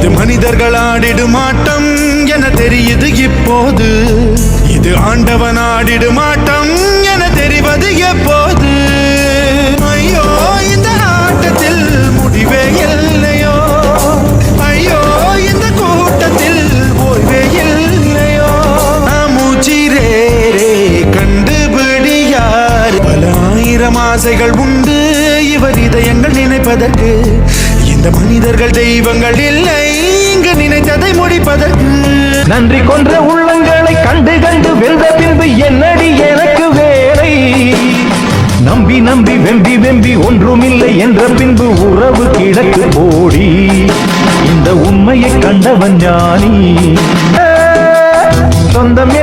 இது மனிதர்கள் ஆடிடும் ஆட்டம் என தெரியுது இப்போது. இது ஆண்டவன் ஆடிடும் ஆட்டம் என தெரிவது எப்போது. ஐயோ இந்த ஆட்டத்தில் முடிவே இல்லையோ, ஐயோ இந்த கூட்டத்தில் ஓய்வே இல்லையோ. மூச்சிரே கண்டுபிடியார். பல ஆயிரம் ஆசைகள் உண்டு இவர் இதயங்கள் நினைப்பதற்கு. இந்த மனிதர்கள் தெய்வங்கள் இல்லை இங்கு நினைத்ததை முடிப்பதற்கு. நன்றி கொன்ற உள்ளங்களை கண்டு கண்டு வென்ற பின்பு என்னடி எனக்கு வேலை. நம்பி நம்பி வெம்பி வெம்பி ஒன்றுமில்லை என்ற பின்பு உறவு கிழக்கு போடி. இந்த உண்மையை கண்டவன் ஞானி. சொந்தம்